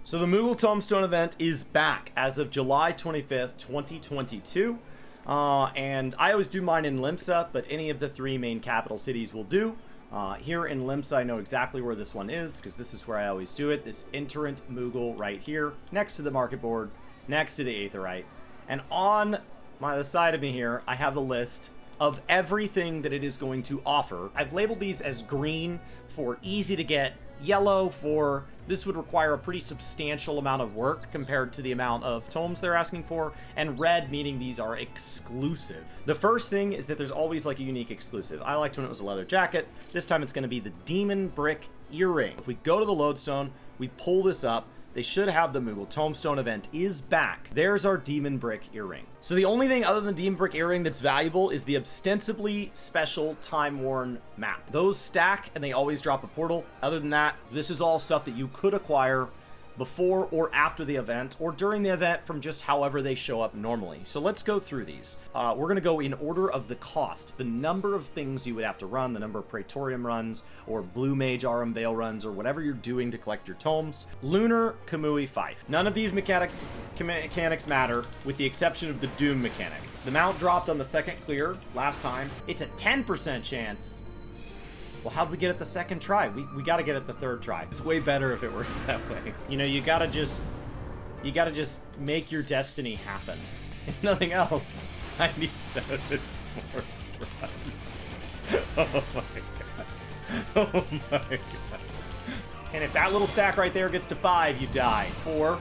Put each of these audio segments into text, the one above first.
So the Moogle Tombstone event is back as of July 25th, 2022. And I always do mine in Limsa, but any of the three main capital cities will do. Here in Limsa, I know exactly where this one is, because this is where I always do it. This Iterant Moogle right here, next to the market board, next to the Aetherite. And on the side of me here, I have the list of everything that it is going to offer. I've labeled these as green for easy to get, yellow for this would require a pretty substantial amount of work compared to the amount of tomes they're asking for, and red meaning these are exclusive. The first thing is that there's always like a unique exclusive. I liked when it was a leather jacket. This time it's going to be the Demon Brick Earring. If we go to the lodestone, we pull this up, they should have the Moogle Tombstone event is back. There's our Demon Brick Earring. So the only thing other than Demon Brick Earring that's valuable is the ostensibly special Time-Worn map. Those stack and they always drop a portal. Other than that, this is all stuff that you could acquire before or after the event, or during the event from just however they show up normally. So let's go through these. We're going to go in order of the cost, the number of things you would have to run, the number of Praetorium runs, or Blue Mage Aurum Veil runs, or whatever you're doing to collect your tomes. Lunar Kamui Fife. None of these mechanics matter, with the exception of the Doom mechanic. The mount dropped on the second clear last time. It's a 10% chance. Well, how'd we get it the second try? We gotta get it the third try. It's way better if it works that way. You know, you gotta just make your destiny happen. If nothing else, I need 7 more runs. Oh my god. Oh my god. And if that little stack right there gets to 5, you die. 4,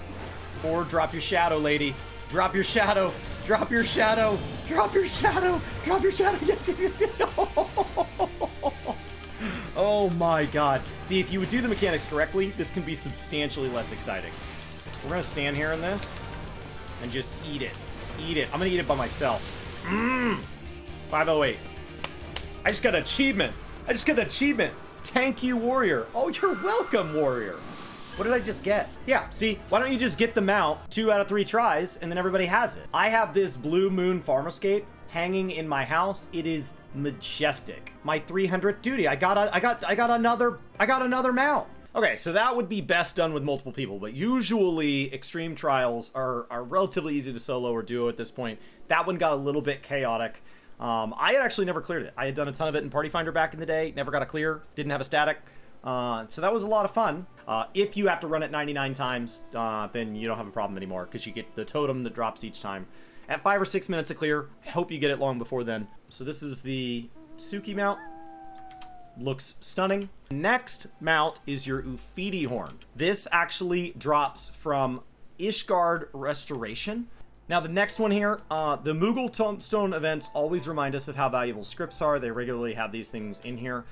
drop your shadow, lady. Drop your shadow. Drop your shadow. Drop your shadow. Drop your shadow. Yes, yes, yes, yes. Oh my god. See, if you would do the mechanics correctly, this can be substantially less exciting. We're gonna stand here in this and just eat it. Eat it. I'm gonna eat it by myself. 508. I just got an achievement. Thank you, warrior. Oh, you're welcome, warrior. What did I just get? Yeah, see, why don't you just get the mount 2 out of 3 tries and then everybody has it. I have this Blue Moon Farmerscape hanging in my house. It is majestic. My 300th duty. I got another mount. Okay, so that would be best done with multiple people, but usually extreme trials are relatively easy to solo or duo at this point. That one got a little bit chaotic. I had actually never cleared it. I had done a ton of it in Party Finder back in the day, never got a clear, didn't have a static. So that was a lot of fun. If you have to run it 99 times, then you don't have a problem anymore, because you get the totem that drops each time. At 5 or 6 minutes to clear, I hope you get it long before then. So this is the Suki mount. Looks stunning. Next mount is your Ufidi horn. This actually drops from Ishgard Restoration. Now the next one here, the Moogle Tombstone events always remind us of how valuable scripts are. They regularly have these things in here.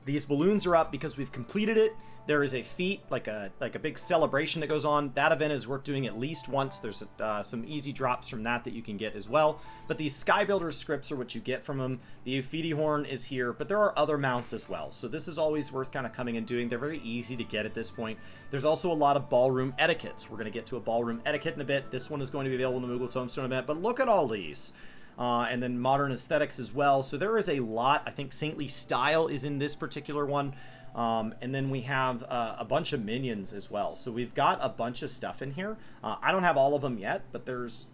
These balloons are up because we've completed it. There is a feat, like a big celebration that goes on. That event is worth doing at least once. There's some easy drops from that you can get as well. But these Sky Builder scripts are what you get from them. The Ufidi horn is here, but there are other mounts as well. So this is always worth kind of coming and doing. They're very easy to get at this point. There's also a lot of ballroom etiquettes. We're going to get to a ballroom etiquette in a bit. This one is going to be available in the Moogle Tombstone event, but look at all these. And then modern aesthetics as well. So there is a lot. I think Saintly Style is in this particular one. And then we have a bunch of minions as well. So we've got a bunch of stuff in here. I don't have all of them yet, but there's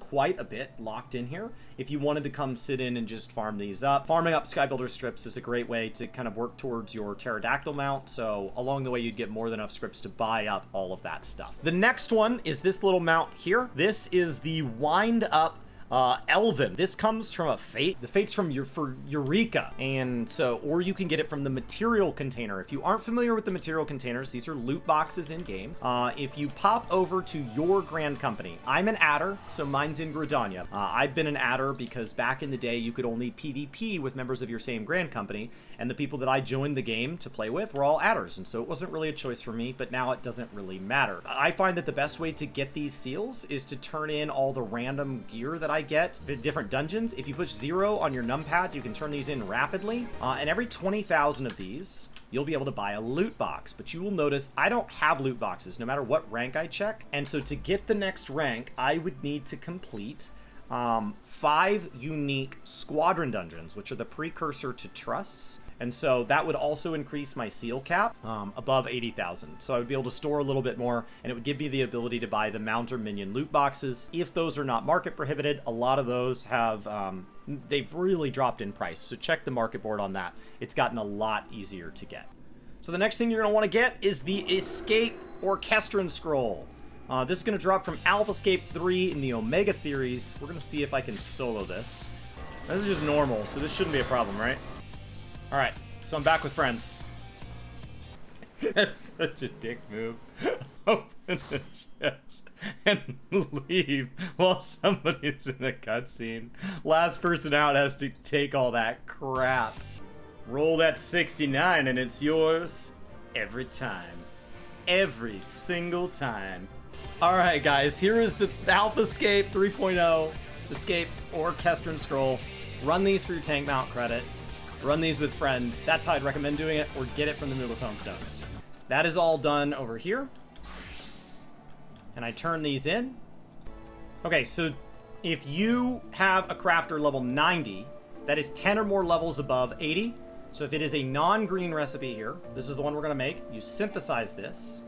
quite a bit locked in here. If you wanted to come sit in and just farm these up. Farming up Sky Builder scripts is a great way to kind of work towards your pterodactyl mount. So along the way, you'd get more than enough scripts to buy up all of that stuff. The next one is this little mount here. This is the Wind Up Elven. This comes from a fate. The fate's from Eureka. And so, or you can get it from the material container. If you aren't familiar with the material containers, these are loot boxes in game. If you pop over to your grand company, I'm an adder, so mine's in Gridania. I've been an adder because back in the day, you could only PvP with members of your same grand company. And the people that I joined the game to play with were all adders. And so it wasn't really a choice for me, but now it doesn't really matter. I find that the best way to get these seals is to turn in all the random gear that I get in different dungeons. If you push 0 on your numpad, you can turn these in rapidly. And every 20,000 of these, you'll be able to buy a loot box. But you will notice I don't have loot boxes no matter what rank I check. And so to get the next rank, I would need to complete 5 unique squadron dungeons, which are the precursor to trusts. And so that would also increase my seal cap above 80,000. So I would be able to store a little bit more, and it would give me the ability to buy the mount or minion loot boxes. If those are not market prohibited, a lot of those have, they've really dropped in price. So check the market board on that. It's gotten a lot easier to get. So the next thing you're gonna wanna get is the Escape Orchestra Scroll. This is gonna drop from Alpha Escape 3 in the Omega series. We're gonna see if I can solo this. This is just normal, so this shouldn't be a problem, right? All right, so I'm back with friends. That's such a dick move. Open the chest and leave while somebody's in a cutscene. Last person out has to take all that crap. Roll that 69 and it's yours every time. Every single time. All right, guys, here is the Alpha Escape 3.0 Escape Orchestra Scroll. Run these for your tank mount credit. Run these with friends. That's how I'd recommend doing it, or get it from the Moogle Tomes. That is all done over here. And I turn these in. Okay, so if you have a crafter level 90, that is 10 or more levels above 80. So if it is a non-green recipe here, this is the one we're gonna make. You synthesize this.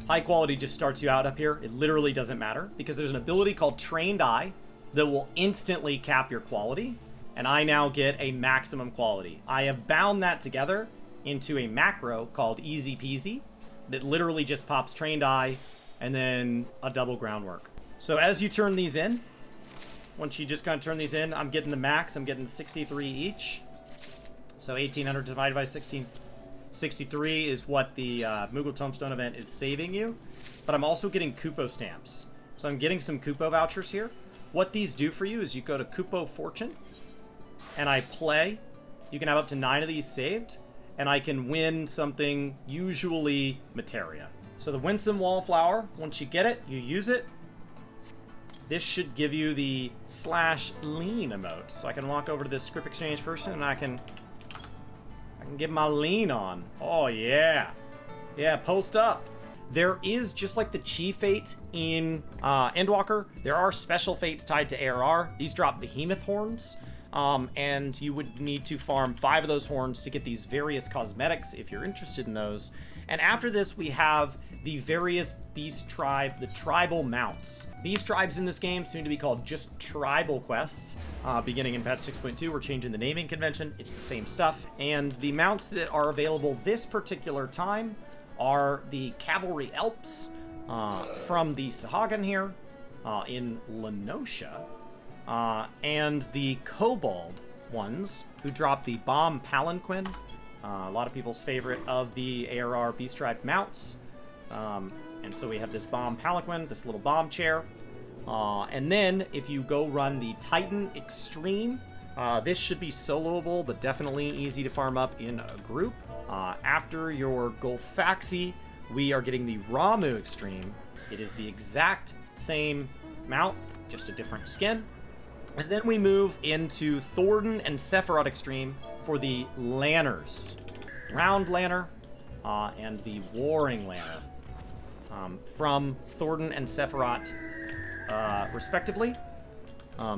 High quality just starts you out up here. It literally doesn't matter because there's an ability called Trained Eye that will instantly cap your quality. And I now get a maximum quality. I have bound that together into a macro called Easy Peasy that literally just pops Trained Eye and then a double groundwork. So as you turn these in, once you just kind of turn these in, I'm getting the max. I'm getting 63 each. So 1,800 divided by 1663 is what the Moogle Tombstone event is saving you. But I'm also getting Kupo stamps. So I'm getting some Kupo vouchers here. What these do for you is you go to Kupo Fortune, and I play. You can have up to 9 of these saved, and I can win something, usually materia. So the Winsome Wallflower, once you get it, you use it. This should give you the /lean emote. So I can walk over to this script exchange person and I can get my lean on. Oh yeah. Yeah, post up. There is, just like the Chi Fate in Endwalker, there are special fates tied to ARR. These drop behemoth horns. And you would need to farm 5 of those horns to get these various cosmetics if you're interested in those. And after this, we have the various beast tribe, the tribal mounts. Beast tribes in this game soon to be called just tribal quests. Beginning in patch 6.2, we're changing the naming convention. It's the same stuff. And the mounts that are available this particular time are the Cavalry Elps from the Sahagin here in Lenosha. And the Kobold ones, who drop the Bomb Palanquin, a lot of people's favorite of the ARR Beast Tribe mounts. And so we have this Bomb Palanquin, this little bomb chair. And then if you go run the Titan Extreme, this should be soloable, but definitely easy to farm up in a group. After your Golfaxi, we are getting the Ramu Extreme. It is the exact same mount, just a different skin. And then we move into Thornton and Sephiroth Extreme for the Lanners. Round Lanner and the Warring Lanner from Thornton and Sephiroth, respectively.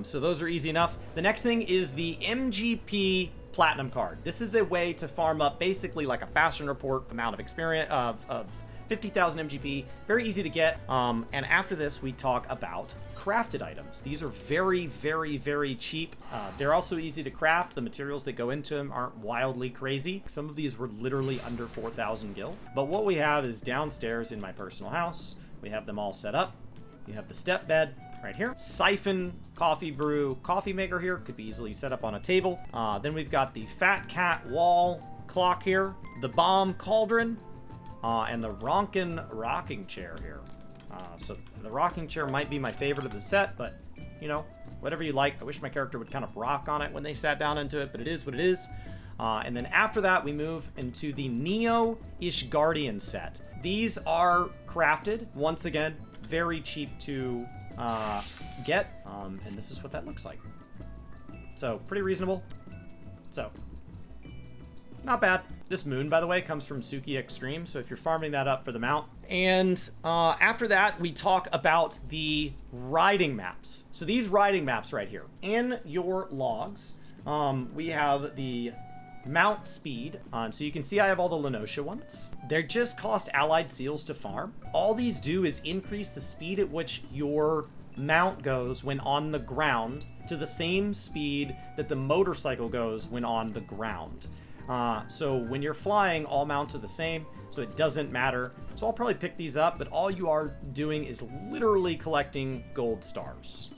So those are easy enough. The next thing is the Mgp Platinum Card. This is a way to farm up basically like a Bastion Report amount of experience of 50,000 MGP. Very easy to get. And after this, we talk about crafted items. These are very, very, very cheap. They're also easy to craft. The materials that go into them aren't wildly crazy. Some of these were literally under 4,000 gil. But what we have is downstairs in my personal house. We have them all set up. You have the step bed right here. Siphon, coffee brew, coffee maker here. Could be easily set up on a table. Then we've got the Fat Cat wall clock here. The Bomb Cauldron. And the Ronkin rocking chair here. So the rocking chair might be my favorite of the set, but, you know, whatever you like. I wish my character would kind of rock on it when they sat down into it, but it is what it is. And then after that, we move into the Neo Ishgardian set. These are crafted, once again, very cheap to get. And this is what that looks like. So, pretty reasonable. So, not bad. This moon, by the way, comes from Suki Extreme, so if you're farming that up for the mount. And after that, we talk about the riding maps. So these riding maps right here. In your logs, we have the mount speed. So you can see I have all the Lenosha ones. They just cost allied seals to farm. All these do is increase the speed at which your mount goes when on the ground to the same speed that the motorcycle goes when on the ground. So when you're flying, all mounts are the same, so it doesn't matter. So I'll probably pick these up, but all you are doing is literally collecting gold stars.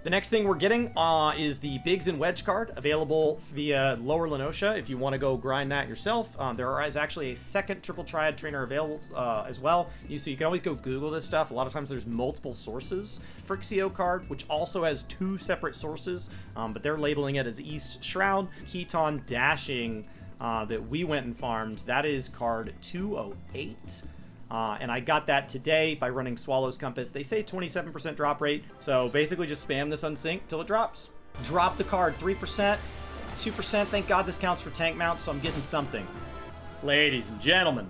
The next thing we're getting is the Biggs and Wedge card, available via Lower Lenosha if you want to go grind that yourself. There is actually a second Triple Triad trainer available as well. So you can always go Google this stuff. A lot of times there's multiple sources. FFXIV card, which also has 2 separate sources, but they're labeling it as East Shroud. Keton Dashing that we went and farmed, that is card 208. And I got that today by running Swallow's Compass. They say 27% drop rate, so basically just spam this unsync till it drops. Drop the card 3%, 2%. Thank God this counts for tank mounts, so I'm getting something. Ladies and gentlemen,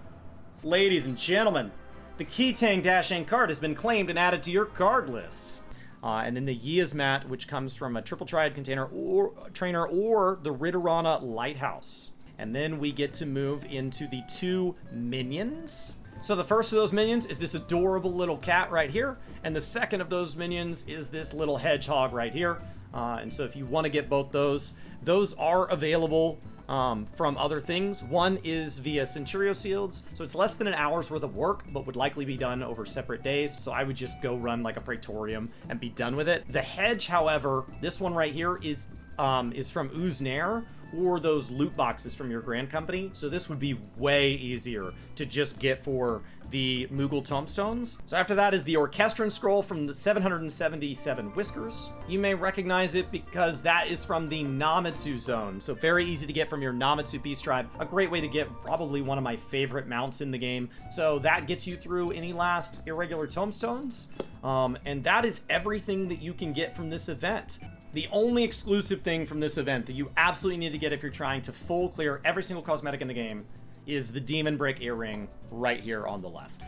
the Keton Dashing card has been claimed and added to your card list. And then the Yiasmat, which comes from a Triple Triad container or trainer or the Ritterana Lighthouse. And then we get to move into the 2 minions. So the first of those minions is this adorable little cat right here, and the second of those minions is this little hedgehog right here. And so if you want to get both those are available from other things. One is via Centurio Seals, so it's less than an hour's worth of work, but would likely be done over separate days. So I would just go run like a Praetorium and be done with it. The hedge, however, this one right here is from Uznair, or those loot boxes from your Grand Company. So this would be way easier to just get for the Moogle Tomes. So after that is the Orchestra scroll from the 777 Whiskers. You may recognize it because that is from the Namatsu zone. So very easy to get from your Namatsu Beast Tribe. A great way to get probably one of my favorite mounts in the game. So that gets you through any last irregular tomestones. And that is everything that you can get from this event. The only exclusive thing from this event that you absolutely need to get if you're trying to full clear every single cosmetic in the game is the Demon Break earring right here on the left.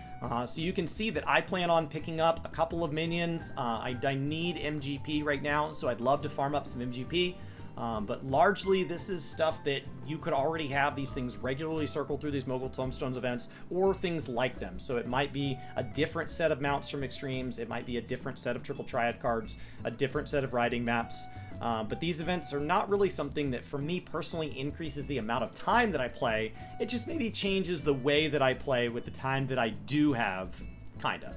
So you can see that I plan on picking up a couple of minions. I need MGP right now, so I'd love to farm up some MGP. But largely this is stuff that you could already have these things regularly circle through these Moogle Tomestones events or things like them. So it might be a different set of mounts from Extremes, it might be a different set of Triple Triad cards, a different set of riding maps. But these events are not really something that for me personally increases the amount of time that I play. It just maybe changes the way that I play with the time that I do have, kinda.